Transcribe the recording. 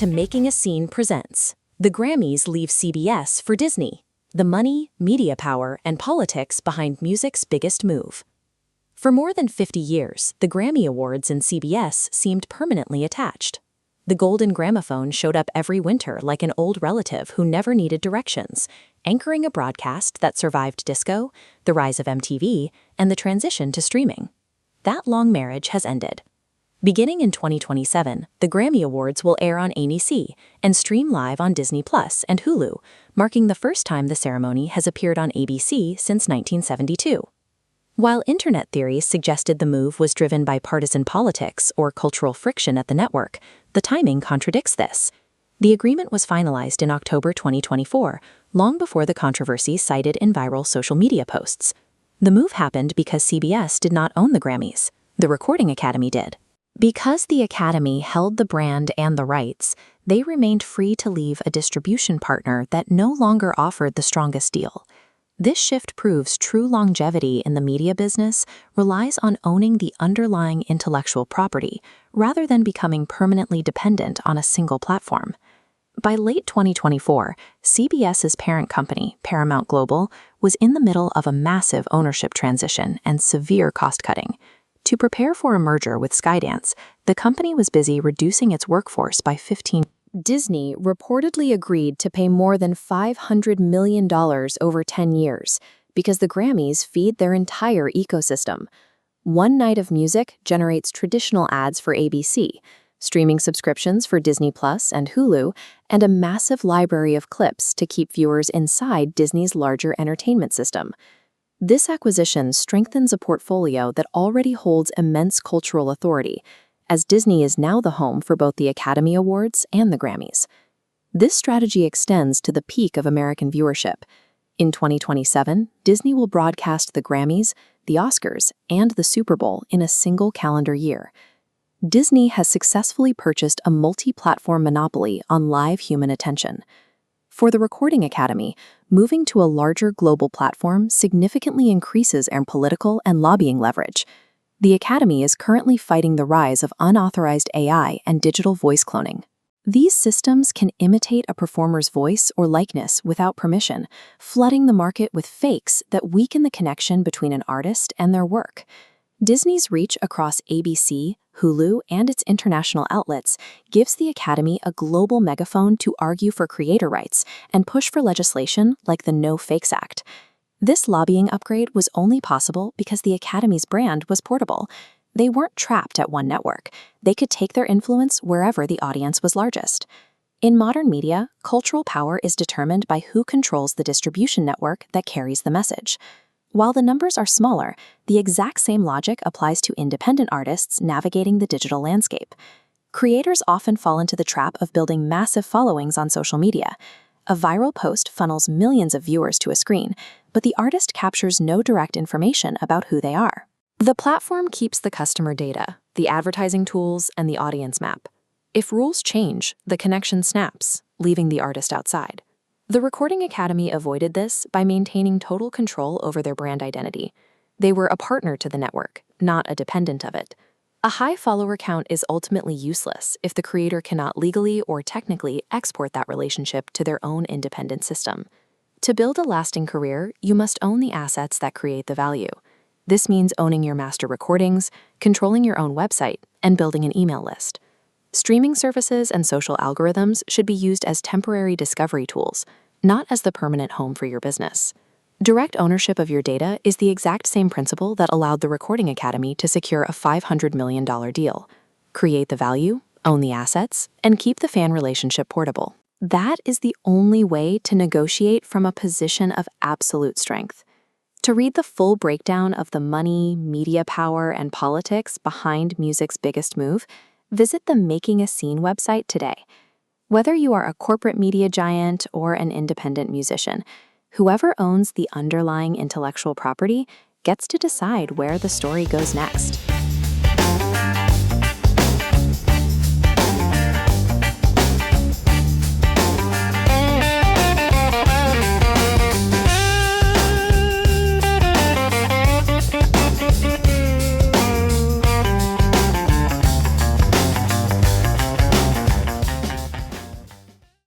to Making a Scene presents The Grammys leave CBS for Disney. The money, media power, and politics behind music's biggest move. For more than 50 years, the Grammy Awards and CBS seemed permanently attached. The golden gramophone showed up every winter like an old relative who never needed directions, anchoring a broadcast that survived disco, the rise of MTV, and the transition to streaming. That long marriage has ended. Beginning in 2027, the Grammy Awards will air on ABC and stream live on Disney Plus and Hulu, marking the first time the ceremony has appeared on ABC since 1972. While internet theories suggested the move was driven by partisan politics or cultural friction at the network, the timing contradicts this. The agreement was finalized in October 2024, long before the controversy cited in viral social media posts. The move happened because CBS did not own the Grammys. The Recording Academy did. Because the Academy held the brand and the rights, they remained free to leave a distribution partner that no longer offered the strongest deal. This shift proves true longevity in the media business relies on owning the underlying intellectual property rather than becoming permanently dependent on a single platform. By late 2024, CBS's parent company, Paramount Global, was in the middle of a massive ownership transition and severe cost-cutting. To prepare for a merger with Skydance, the company was busy reducing its workforce by 15%. Disney reportedly agreed to pay more than $500 million over 10 years because the Grammys feed their entire ecosystem. One night of music generates traditional ads for ABC, streaming subscriptions for Disney Plus and Hulu, and a massive library of clips to keep viewers inside Disney's larger entertainment system. This acquisition strengthens a portfolio that already holds immense cultural authority, as Disney is now the home for both the Academy Awards and the Grammys. This strategy extends to the peak of American viewership. In 2027, Disney will broadcast the Grammys, the Oscars, and the Super Bowl in a single calendar year. Disney has successfully purchased a multi-platform monopoly on live human attention. For the Recording Academy, moving to a larger global platform significantly increases their political and lobbying leverage. The Academy is currently fighting the rise of unauthorized AI and digital voice cloning. These systems can imitate a performer's voice or likeness without permission, flooding the market with fakes that weaken the connection between an artist and their work. Disney's reach across ABC, Hulu, and its international outlets gives the Academy a global megaphone to argue for creator rights and push for legislation like the No Fakes Act. This lobbying upgrade was only possible because the Academy's brand was portable. They weren't trapped at one network. They could take their influence wherever the audience was largest. In modern media, cultural power is determined by who controls the distribution network that carries the message. While the numbers are smaller, the exact same logic applies to independent artists navigating the digital landscape. Creators often fall into the trap of building massive followings on social media. A viral post funnels millions of viewers to a screen, but the artist captures no direct information about who they are. The platform keeps the customer data, the advertising tools, and the audience map. If rules change, the connection snaps, leaving the artist outside. The Recording Academy avoided this by maintaining total control over their brand identity. They were a partner to the network, not a dependent of it. A high follower count is ultimately useless if the creator cannot legally or technically export that relationship to their own independent system. To build a lasting career, you must own the assets that create the value. This means owning your master recordings, controlling your own website, and building an email list. Streaming services and social algorithms should be used as temporary discovery tools, not as the permanent home for your business. Direct ownership of your data is the exact same principle that allowed the Recording Academy to secure a $500 million deal. Create the value, own the assets, and keep the fan relationship portable. That is the only way to negotiate from a position of absolute strength. To read the full breakdown of the money, media power, and politics behind music's biggest move, visit the Making a Scene website today. Whether you are a corporate media giant or an independent musician, whoever owns the underlying intellectual property gets to decide where the story goes next.